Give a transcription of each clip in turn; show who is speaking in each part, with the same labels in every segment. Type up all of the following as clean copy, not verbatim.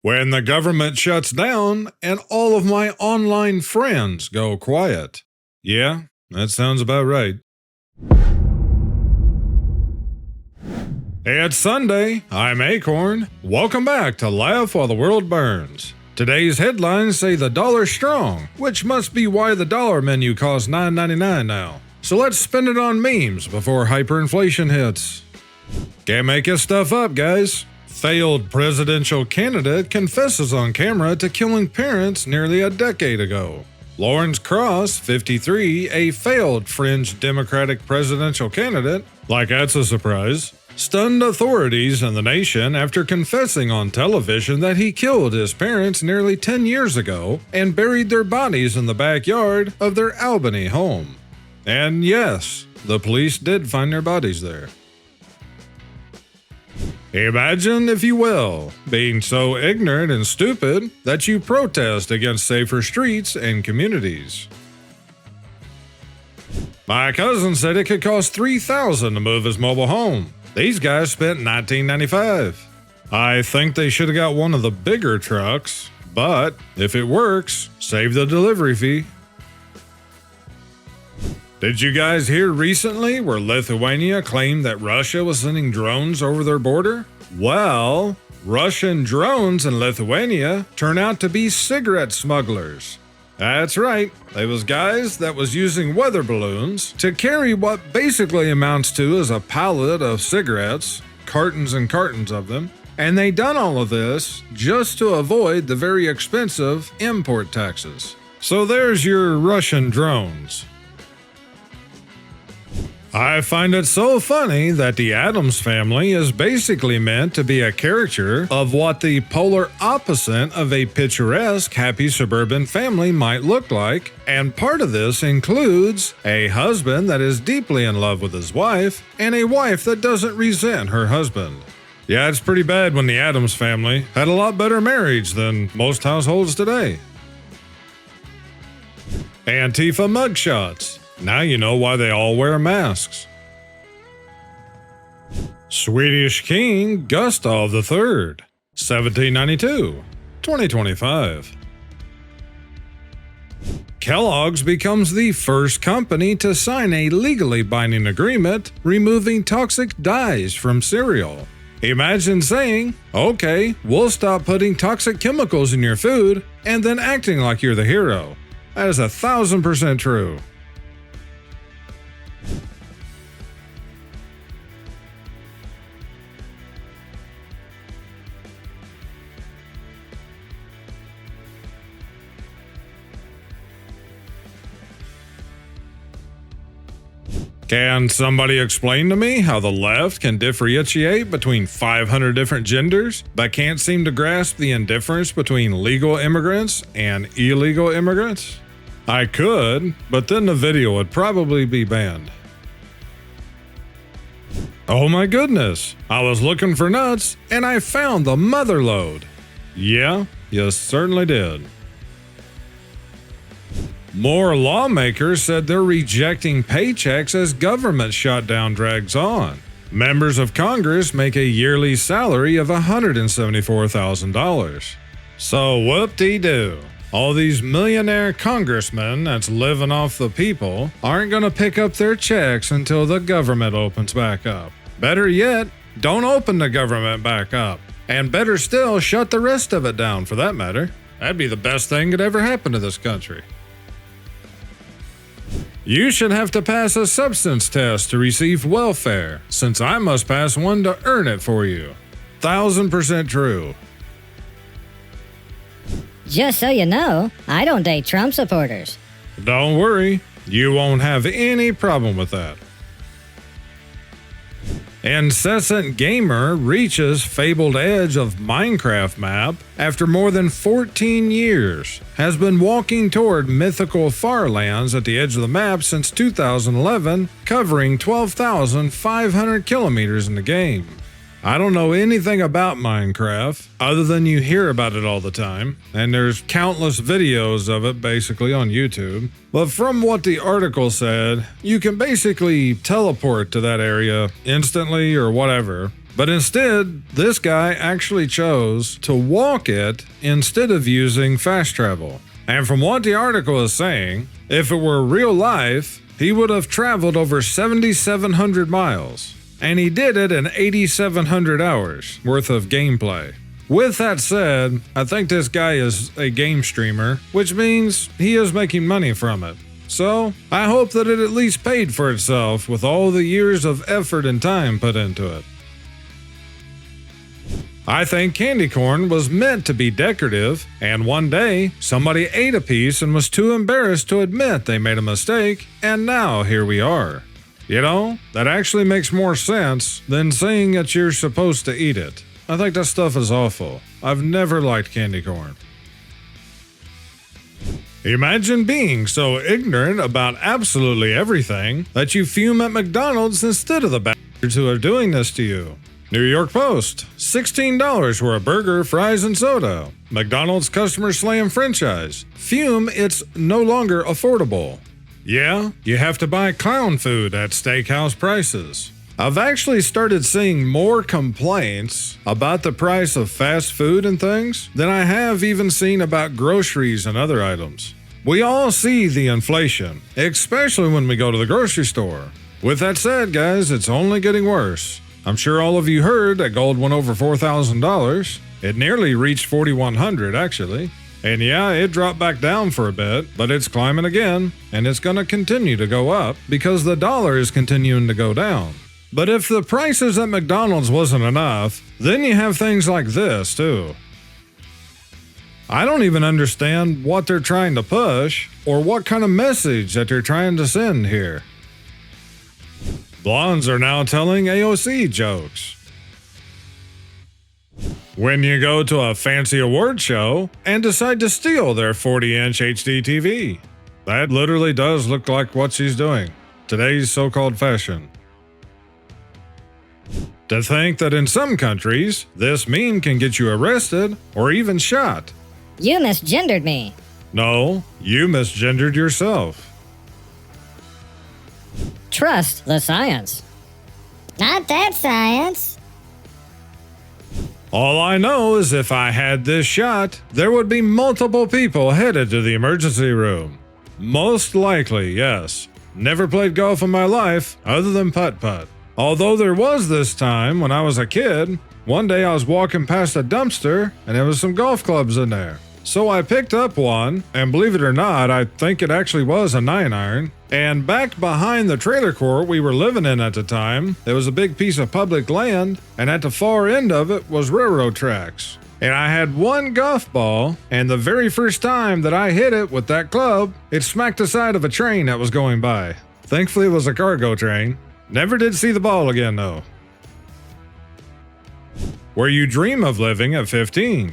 Speaker 1: When the government shuts down and all of my online friends go quiet. Yeah, that sounds about right. It's Sunday. I'm Akorn. Welcome back to Laugh While the World Burns. Today's headlines say the dollar's strong, which must be why the dollar menu costs $9.99 now. So let's spend it on memes before hyperinflation hits. Can't make this stuff up, guys. Failed presidential candidate confesses on camera to killing parents nearly a decade ago. Lawrence Cross, 53, a failed fringe Democratic presidential candidate, like that's a surprise, stunned authorities in the nation after confessing on television that he killed his parents nearly 10 years ago and buried their bodies in the backyard of their Albany home. And yes, the police did find their bodies there. Imagine, if you will, being so ignorant and stupid that you protest against safer streets and communities. My cousin said it could cost $3,000 to move his mobile home. These guys spent $19.95. I think they should have got one of the bigger trucks, but if it works, save the delivery fee. Did you guys hear recently where Lithuania claimed that Russia was sending drones over their border? Well, Russian drones in Lithuania turn out to be cigarette smugglers. That's right, they was guys that was using weather balloons to carry what basically amounts to as a pallet of cigarettes, cartons and cartons of them, and they done all of this just to avoid the very expensive import taxes. So there's your Russian drones. I find it so funny that the Addams Family is basically meant to be a caricature of what the polar opposite of a picturesque, happy suburban family might look like, and part of this includes a husband that is deeply in love with his wife, and a wife that doesn't resent her husband. Yeah, it's pretty bad when the Addams Family had a lot better marriage than most households today. Antifa mugshots. Now you know why they all wear masks. Swedish King Gustav III, 1792, 2025. Kellogg's becomes the first company to sign a legally binding agreement removing toxic dyes from cereal. Imagine saying, okay, we'll stop putting toxic chemicals in your food, and then acting like you're the hero. That is 1,000% true. Can somebody explain to me how the left can differentiate between 500 different genders, but can't seem to grasp the indifference between legal immigrants and illegal immigrants? I could, but then the video would probably be banned. Oh my goodness, I was looking for nuts and I found the mother lode. Yeah, you certainly did. More lawmakers said they're rejecting paychecks as government shutdown drags on. Members of Congress make a yearly salary of $174,000. So whoop-de-doo. All these millionaire congressmen that's living off the people aren't going to pick up their checks until the government opens back up. Better yet, don't open the government back up. And better still, shut the rest of it down for that matter. That'd be the best thing that ever happened to this country. You should have to pass a substance test to receive welfare, since I must pass one to earn it for you. 1,000% true.
Speaker 2: Just so you know, I don't date Trump supporters.
Speaker 1: Don't worry, you won't have any problem with that. Incessant Gamer reaches fabled edge of Minecraft map after more than 14 years, has been walking toward mythical Farlands at the edge of the map since 2011, covering 12,500 kilometers in the game. I don't know anything about Minecraft, other than you hear about it all the time, and there's countless videos of it basically on YouTube. But from what the article said, you can basically teleport to that area instantly or whatever, But instead, this guy actually chose to walk it instead of using fast travel. And from what the article is saying, if it were real life, he would have traveled over 7,700 miles. And he did it in 8,700 hours worth of gameplay. With that said, I think this guy is a game streamer, which means he is making money from it. So, I hope that it at least paid for itself with all the years of effort and time put into it. I think candy corn was meant to be decorative, and one day, somebody ate a piece and was too embarrassed to admit they made a mistake, and now here we are. You know, that actually makes more sense than saying that you're supposed to eat it. I think that stuff is awful. I've never liked candy corn. Imagine being so ignorant about absolutely everything that you fume at McDonald's instead of the bastards who are doing this to you. New York Post, $16 for a burger, fries, and soda. McDonald's customer slam franchise. Fume, it's no longer affordable. Yeah, you have to buy clown food at steakhouse prices. I've actually started seeing more complaints about the price of fast food and things than I have even seen about groceries and other items. We all see the inflation, especially when we go to the grocery store. With that said, guys, it's only getting worse. I'm sure all of you heard that gold went over $4,000. It nearly reached $4,100 actually. And yeah, it dropped back down for a bit, but it's climbing again, and it's going to continue to go up because the dollar is continuing to go down. But if the prices at McDonald's wasn't enough, then you have things like this too. I don't even understand what they're trying to push or what kind of message that they're trying to send here. Blondes are now telling AOC jokes. When you go to a fancy award show and decide to steal their 40-inch HD TV. That literally does look like what she's doing. Today's so-called fashion. To think that in some countries, this meme can get you arrested or even shot.
Speaker 2: You misgendered me.
Speaker 1: No, you misgendered yourself.
Speaker 2: Trust the science.
Speaker 3: Not that science.
Speaker 1: All I know is if I had this shot, there would be multiple people headed to the emergency room. Most likely, yes. Never played golf in my life other than putt-putt. Although there was this time when I was a kid, one day I was walking past a dumpster and there was some golf clubs in there. So I picked up one, and believe it or not, I think it actually was a 9-iron. And back behind the trailer court we were living in at the time, there was a big piece of public land, and at the far end of it was railroad tracks. And I had one golf ball, and the very first time that I hit it with that club, it smacked the side of a train that was going by. Thankfully it was a cargo train. Never did see the ball again though. Where you dream of living at 15.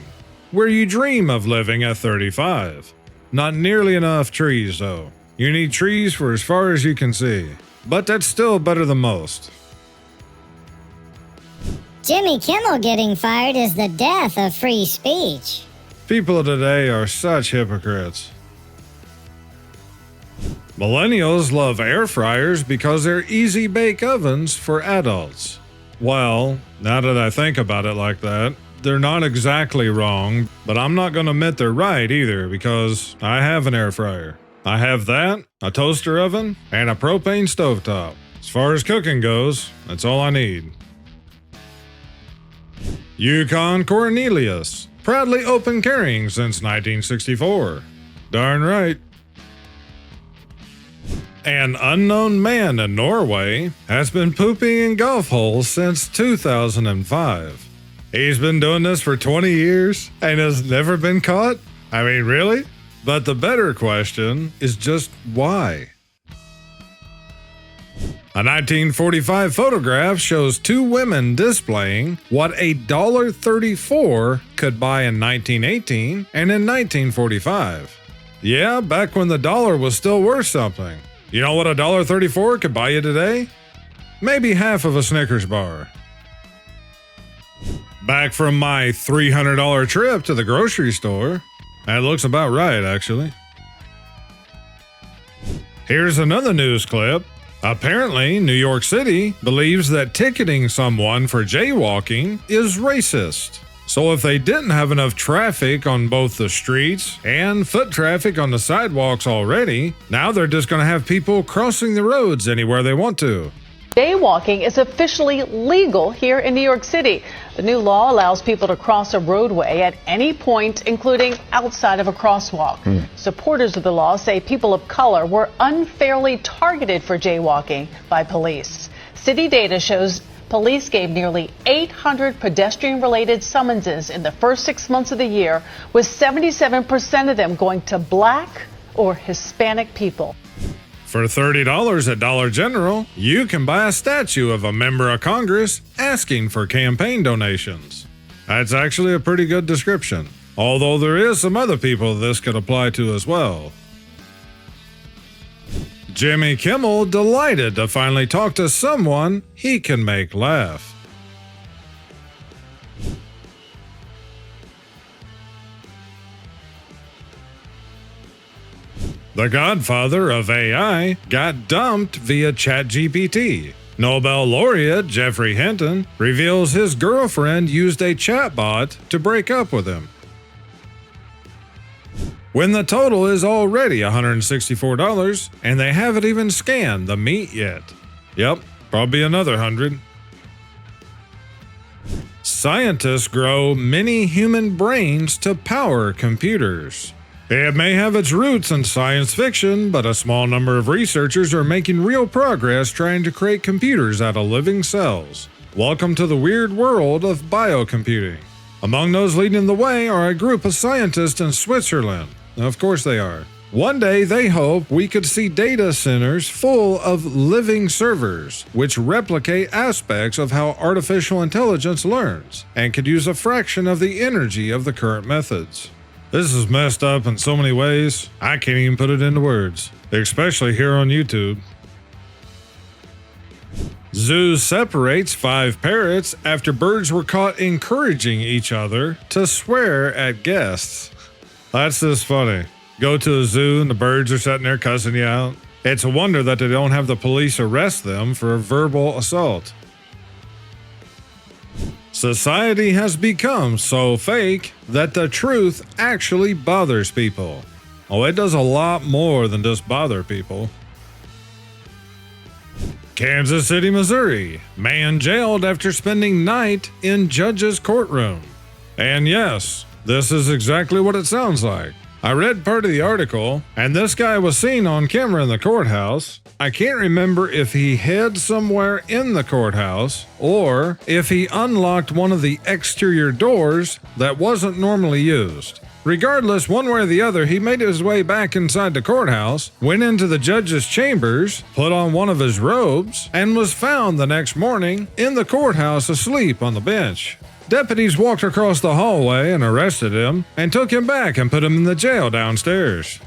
Speaker 1: Where you dream of living at 35. Not nearly enough trees though. You need trees for as far as you can see. But that's still better than most.
Speaker 3: Jimmy Kimmel getting fired is the death of free speech.
Speaker 1: People today are such hypocrites. Millennials love air fryers because they're easy bake ovens for adults. Well, now that I think about it like that, they're not exactly wrong, but I'm not going to admit they're right either because I have an air fryer. I have that, a toaster oven, and a propane stovetop. As far as cooking goes, that's all I need. Yukon Cornelius, proudly open carrying since 1964. Darn right. An unknown man in Norway has been pooping in golf holes since 2005. He's been doing this for 20 years and has never been caught? I mean, really? But the better question is just why? A 1945 photograph shows two women displaying what a $1.34 could buy in 1918 and in 1945. Yeah, back when the dollar was still worth something. You know what a $1.34 could buy you today? Maybe half of a Snickers bar. Back from my $300 trip to the grocery store. That looks about right, actually. Here's another news clip. Apparently, New York City believes that ticketing someone for jaywalking is racist. So if they didn't have enough traffic on both the streets and foot traffic on the sidewalks already, now they're just going to have people crossing the roads anywhere they want to.
Speaker 4: Jaywalking is officially legal here in New York City. The new law allows people to cross a roadway at any point, including outside of a crosswalk. Supporters of the law say people of color were unfairly targeted for jaywalking by police. City data shows police gave nearly 800 pedestrian-related summonses in the first 6 months of the year, with 77% of them going to Black or Hispanic people.
Speaker 1: For $30 at Dollar General, you can buy a statue of a member of Congress asking for campaign donations. That's actually a pretty good description, although there is some other people this could apply to as well. Jimmy Kimmel delighted to finally talk to someone he can make laugh. The godfather of AI got dumped via ChatGPT. Nobel laureate Geoffrey Hinton reveals his girlfriend used a chatbot to break up with him. When the total is already $164 and they haven't even scanned the meat yet. Yep, probably another 100. Scientists grow mini human brains to power computers. It may have its roots in science fiction, but a small number of researchers are making real progress trying to create computers out of living cells. Welcome to the weird world of biocomputing. Among those leading the way are a group of scientists in Switzerland. Of course they are. One day they hope we could see data centers full of living servers, which replicate aspects of how artificial intelligence learns, and could use a fraction of the energy of the current methods. This is messed up in so many ways, I can't even put it into words, especially here on YouTube. Zoo separates 5 parrots after birds were caught encouraging each other to swear at guests. That's just funny. Go to a zoo and the birds are sitting there cussing you out. It's a wonder that they don't have the police arrest them for a verbal assault. Society has become so fake that the truth actually bothers people. Oh, it does a lot more than just bother people. Kansas City, Missouri. Man jailed after spending night in judge's courtroom. And yes, this is exactly what it sounds like. I read part of the article, and this guy was seen on camera in the courthouse. I can't remember if he hid somewhere in the courthouse or if he unlocked one of the exterior doors that wasn't normally used. Regardless, one way or the other, he made his way back inside the courthouse, went into the judge's chambers, put on one of his robes, and was found the next morning in the courthouse asleep on the bench. Deputies walked across the hallway and arrested him and took him back and put him in the jail downstairs.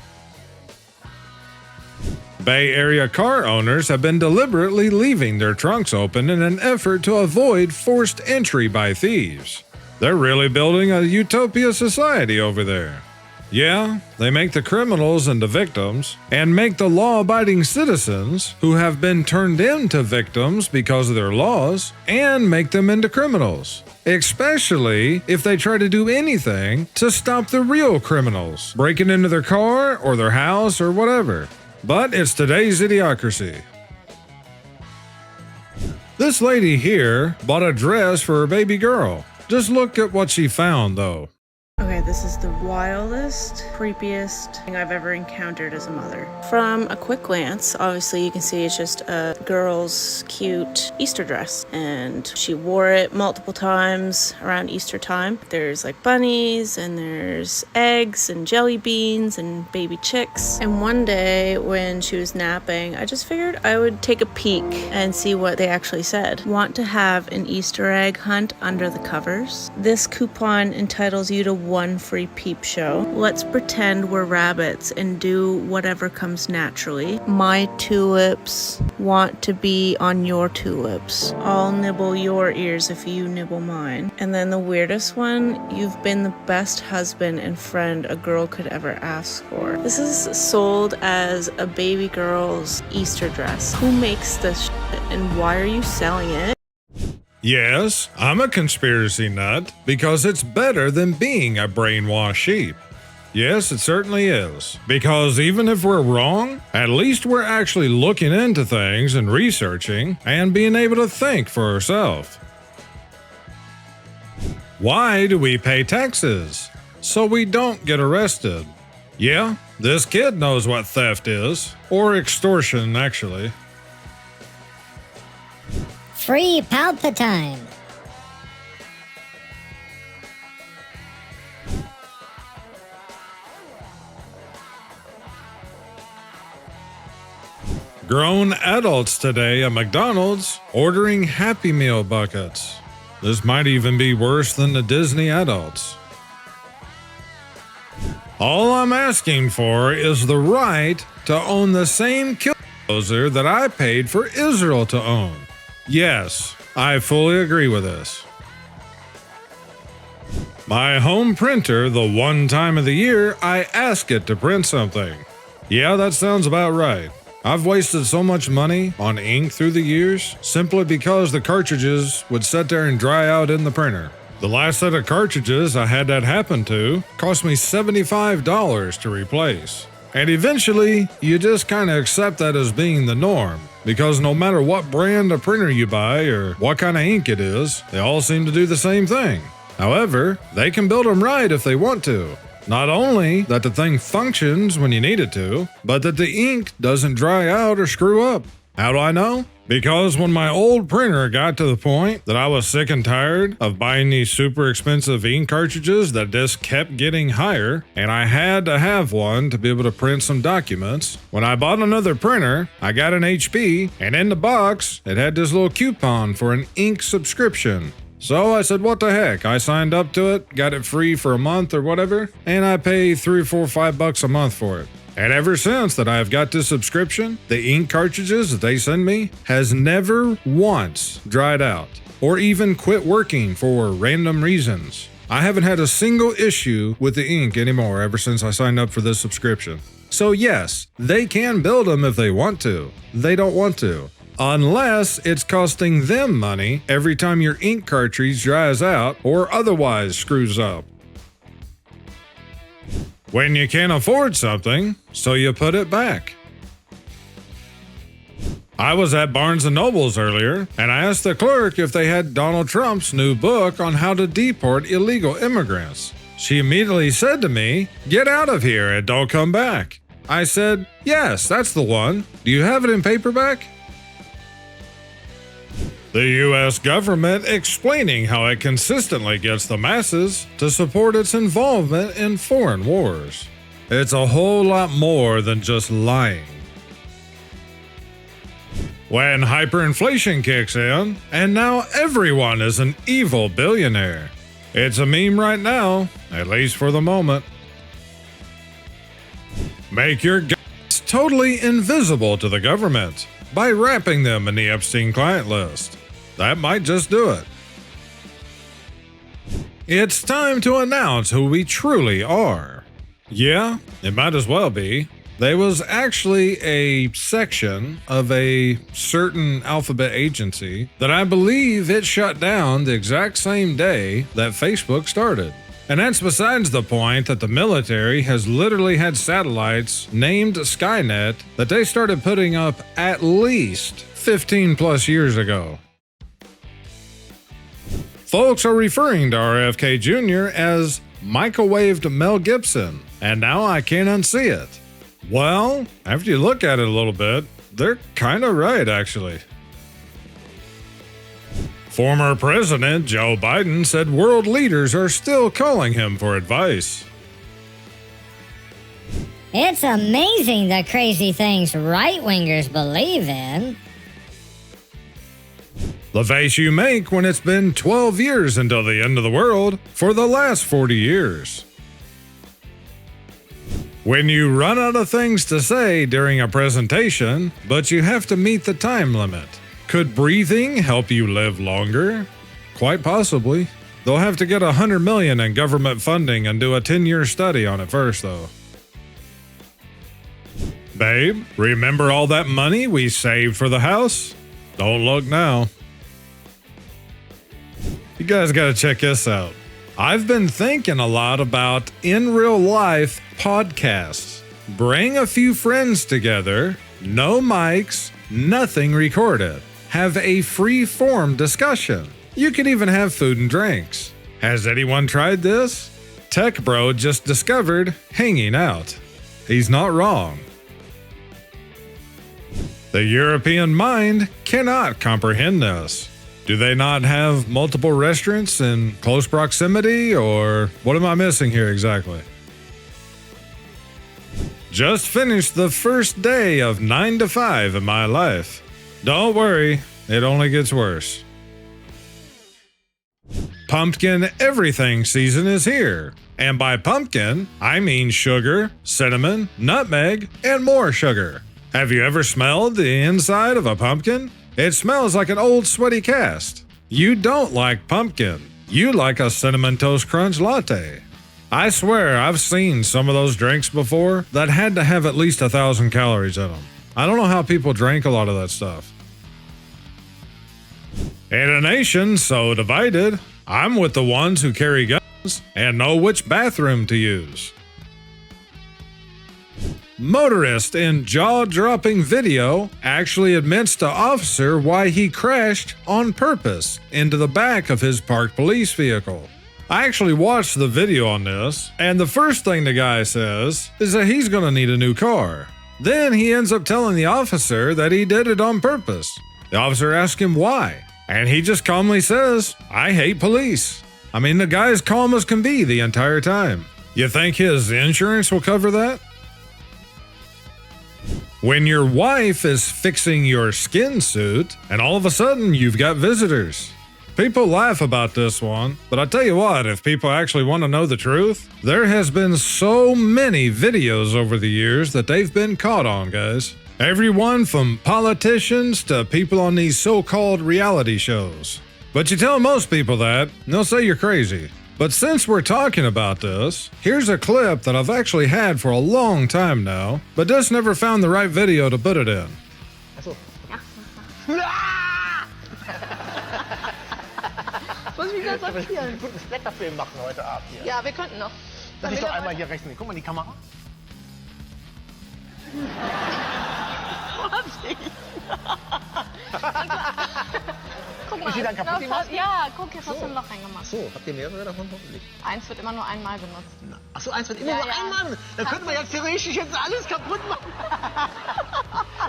Speaker 1: Bay Area car owners have been deliberately leaving their trunks open in an effort to avoid forced entry by thieves. They're really building a utopia society over there. Yeah, they make the criminals into victims and make the law-abiding citizens who have been turned into victims because of their laws and make them into criminals. Especially if they try to do anything to stop the real criminals breaking into their car or their house or whatever. But it's today's idiocracy. This lady here bought a dress for her baby girl. Just look at what she found, though.
Speaker 5: Okay, this is the wildest, creepiest thing I've ever encountered as a mother. From a quick glance, obviously you can see it's just a girl's cute Easter dress. And she wore it multiple times around Easter time. There's like bunnies, and there's eggs and jelly beans and baby chicks. And one day when she was napping, I just figured I would take a peek and see what they actually said. Want to have an Easter egg hunt under the covers? This coupon entitles you to one fun-free peep show. Let's pretend we're rabbits and do whatever comes naturally. My tulips want to be on your tulips. I'll nibble your ears if you nibble mine. And then the weirdest one, you've been the best husband and friend a girl could ever ask for. This is sold as a baby girl's Easter dress. Who makes this shit and why are you selling it?
Speaker 1: Yes, I'm a conspiracy nut because it's better than being a brainwashed sheep. Yes, it certainly is. Because even if we're wrong, at least we're actually looking into things and researching and being able to think for ourselves. Why do we pay taxes? So we don't get arrested. Yeah, this kid knows what theft is, or extortion actually.
Speaker 3: Free Palpatine.
Speaker 1: Grown adults today at McDonald's ordering Happy Meal buckets. This might even be worse than the Disney adults. All I'm asking for is the right to own the same killdozer that I paid for Israel to own. Yes, I fully agree with this. My home printer, the one time of the year I ask it to print something. Yeah, that sounds about right. I've wasted so much money on ink through the years simply because the cartridges would sit there and dry out in the printer. The last set of cartridges I had that happen to cost me $75 to replace. And eventually, you just kind of accept that as being the norm. Because no matter what brand of printer you buy or what kind of ink it is, they all seem to do the same thing. However, they can build them right if they want to. Not only that the thing functions when you need it to, but that the ink doesn't dry out or screw up. How do I know? Because when my old printer got to the point that I was sick and tired of buying these super expensive ink cartridges that just kept getting higher, and I had to have one to be able to print some documents, when I bought another printer, I got an HP, and in the box, it had this little coupon for an ink subscription. So I said, what the heck? I signed up to it, got it free for a month or whatever, and I pay $3, $4, $5 a month for it. And ever since that I've got this subscription, the ink cartridges that they send me has never once dried out or even quit working for random reasons. I haven't had a single issue with the ink anymore ever since I signed up for this subscription. So yes, they can build them if they want to. They don't want to. Unless it's costing them money every time your ink cartridge dries out or otherwise screws up. When you can't afford something, so you put it back. I was at Barnes & Noble's earlier, and I asked the clerk if they had Donald Trump's new book on how to deport illegal immigrants. She immediately said to me, "Get out of here and don't come back." I said, "Yes, that's the one. Do you have it in paperback?" The U.S. government explaining how it consistently gets the masses to support its involvement in foreign wars. It's a whole lot more than just lying. When hyperinflation kicks in, and now everyone is an evil billionaire. It's a meme right now, at least for the moment. Make your guys totally invisible to the government by wrapping them in the Epstein client list. That might just do it. It's time to announce who we truly are. Yeah, it might as well be. There was actually a section of a certain alphabet agency that I believe it shut down the exact same day that Facebook started. And that's besides the point that the military has literally had satellites named Skynet that they started putting up at least 15 plus years ago. Folks are referring to RFK Jr. as microwaved Mel Gibson, and now I can't unsee it. Well, after you look at it a little bit, they're kind of right, actually. Former President Joe Biden said world leaders are still calling him for advice.
Speaker 3: It's amazing the crazy things right-wingers believe in.
Speaker 1: The face you make when it's been 12 years until the end of the world for the last 40 years. When you run out of things to say during a presentation, but you have to meet the time limit. Could breathing help you live longer? Quite possibly. They'll have to get $100 million in government funding and do a 10-year study on it first, though. Babe, remember all that money we saved for the house? Don't look now. You guys gotta check this out. I've been thinking a lot about in real life podcasts. Bring a few friends together, no mics, nothing recorded. Have a free form discussion. You can even have food and drinks. Has anyone tried this? Tech Bro just discovered hanging out. He's not wrong. The European mind cannot comprehend this. Do they not have multiple restaurants in close proximity, or what am I missing here exactly? Just finished the first day of 9 to 5 in my life. Don't worry, it only gets worse. Pumpkin everything season is here. And by pumpkin, I mean sugar, cinnamon, nutmeg, and more sugar. Have you ever smelled the inside of a pumpkin? It smells like an old sweaty cast. You don't like pumpkin. You like a Cinnamon Toast Crunch latte. I swear I've seen some of those drinks before that had to have at least 1,000 calories in them. I don't know how people drank a lot of that stuff. In a nation so divided, I'm with the ones who carry guns and know which bathroom to use. Motorist in jaw-dropping video actually admits to officer why he crashed on purpose into the back of his parked police vehicle. I actually watched the video on this, and the first thing the guy says is that he's gonna need a new car. Then he ends up telling the officer that he did it on purpose. The officer asks him why, and he just calmly says, "I hate police." I mean, the guy's calm as can be the entire time. You think his insurance will cover that? When your wife is fixing your skin suit, and all of a sudden you've got visitors. People laugh about this one, but I tell you what, if people actually want to know the truth, there has been so many videos over the years that they've been caught on, guys. Everyone from politicians to people on these so-called reality shows. But you tell most people that, and they'll say you're crazy. But since we're talking about this, here's a clip that I've actually had for a long time now, but just never found the right video to put it in.
Speaker 6: Achso. Muss ich wieder sortieren? Wir einen guten Splatterfilm machen heute Abend hier. Ja, wir könnten noch. Lass mich doch einmal hier rechnen. Guck mal die Kamera. Guck mal, ist die dann kaputt, die Maske? Ja, guck, jetzt hast du ein Loch reingemacht. So, habt ihr mehrere davon hoffentlich? Eins wird immer nur einmal benutzt. Achso, eins wird immer nur einmal benutzt? Dann könnten wir ja theoretisch jetzt alles kaputt machen.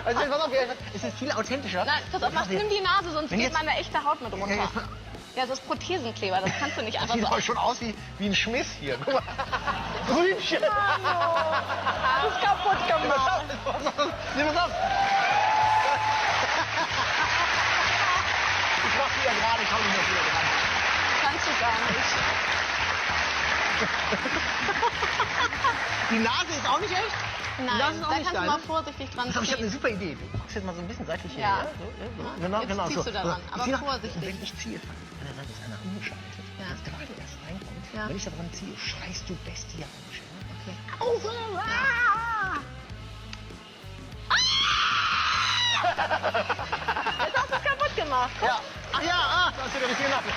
Speaker 6: Also, pass auf, es ist viel authentischer. Nein, pass auf, nimm die Nase, sonst geht meine echte Haut mit runter. Ja, das ist Prothesenkleber, das kannst du nicht einfach so. Das sieht aber schon aus wie ein Schmiss hier. Guck mal. Grünchen. Das ist kaputt gemacht. Nimm es auf. Ich mach wieder gerade, komm ich noch wieder dran. Kannst du gar nicht. Die Nase ist auch nicht echt? Nein, da kannst du mal vorsichtig dran ziehen. Ich habe eine super Idee. Du packst jetzt mal so ein bisschen seitlich hier. Ja, so. Genau, jetzt ziehst du daran, aber vorsichtig. Wenn ich ziehe, an der Seite ist einer umgeschaltet. Wenn es gerade erst reinkommt, wenn ich daran ziehe, schreist du bestialisch. Okay. Auf! Jetzt hast du es kaputt gemacht. Ja. Ach ja, da hast du den richtigen Nacken.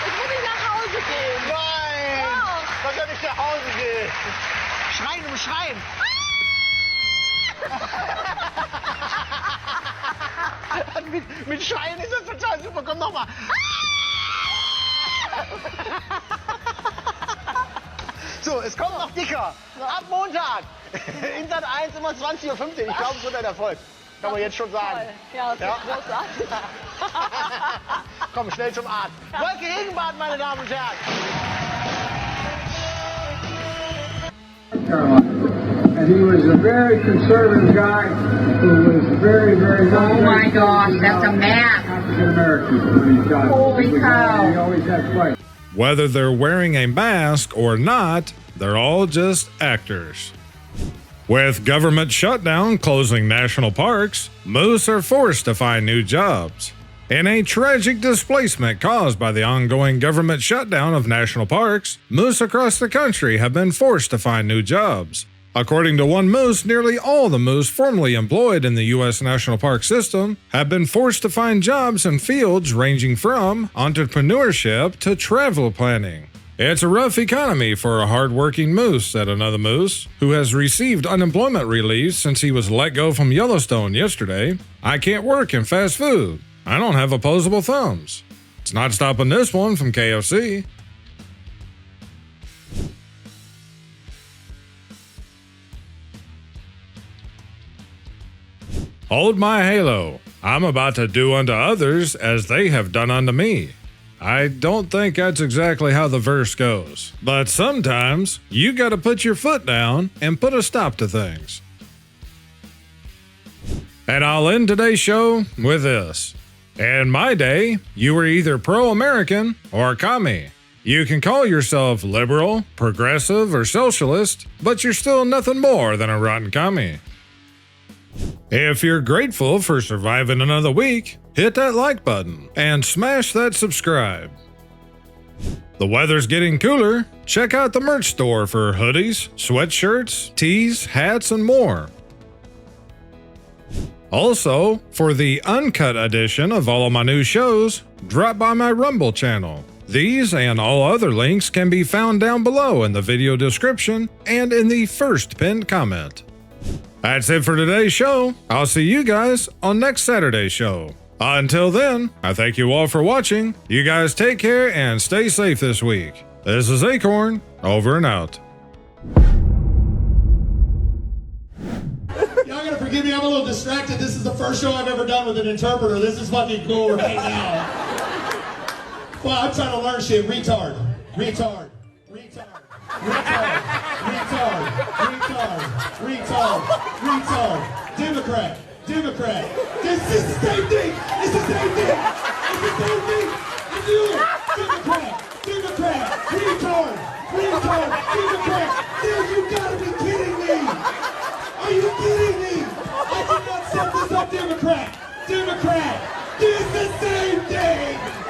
Speaker 6: Ich will nicht nach Hause gehen. Nein! Da soll ich nach Hause gehen. Schreien um Schreien. mit Schreien ist das total super. Komm nochmal. So, es kommt noch dicker. Ab Montag. In Sat 1 immer 20:15 Uhr. Ich glaube, es wird ein Erfolg. Kann man jetzt schon sagen. Ja, das ist großartig. Komm, schnell zum Arzt. Ja. Wolke Gegenbad, meine Damen und Herren.
Speaker 7: And he was a very conservative guy who was very, very...
Speaker 8: Oh my gosh, that's a map.
Speaker 7: African Americans when he got
Speaker 8: Holy cow.
Speaker 7: He always had fights.
Speaker 1: Whether they're wearing a mask or not, they're all just actors. With government shutdown closing national parks, moose are forced to find new jobs. In a tragic displacement caused by the ongoing government shutdown of national parks, moose across the country have been forced to find new jobs. According to one moose, nearly all the moose formerly employed in the U.S. National Park system have been forced to find jobs in fields ranging from entrepreneurship to travel planning. It's a rough economy for a hard-working moose, said another moose, who has received unemployment relief since he was let go from Yellowstone yesterday. I can't work in fast food. I don't have opposable thumbs. It's not stopping this one from KFC. Hold my halo. I'm about to do unto others as they have done unto me. I don't think that's exactly how the verse goes, but sometimes you gotta put your foot down and put a stop to things. And I'll end today's show with this. In my day, you were either pro-American or commie. You can call yourself liberal, progressive, or socialist, but you're still nothing more than a rotten commie. If you're grateful for surviving another week, hit that like button and smash that subscribe. The weather's getting cooler. Check out the merch store for hoodies, sweatshirts, tees, hats, and more. Also, for the uncut edition of all of my new shows, drop by my Rumble channel. These and all other links can be found down below in the video description and in the first pinned comment. That's it for today's show. I'll see you guys on next Saturday's show. Until then, I thank you all for watching. You guys take care and stay safe this week. This is Akorn, over and out.
Speaker 8: Y'all gotta forgive me, I'm a little distracted. This is the first show I've ever done with an interpreter. This is fucking cool right now. Well, I'm trying to learn shit. Retard. Retard. Retard. Retard. Retard. Retard. Retard. Retard. Democrat. Democrat. This is the same thing. It's the same thing. It's the same thing. I knew it. Democrat. Democrat. Retard. Retard. Democrat. Dude, you gotta be kidding me. Are you kidding me? I did not set this up, Democrat! Democrat! It's the same thing!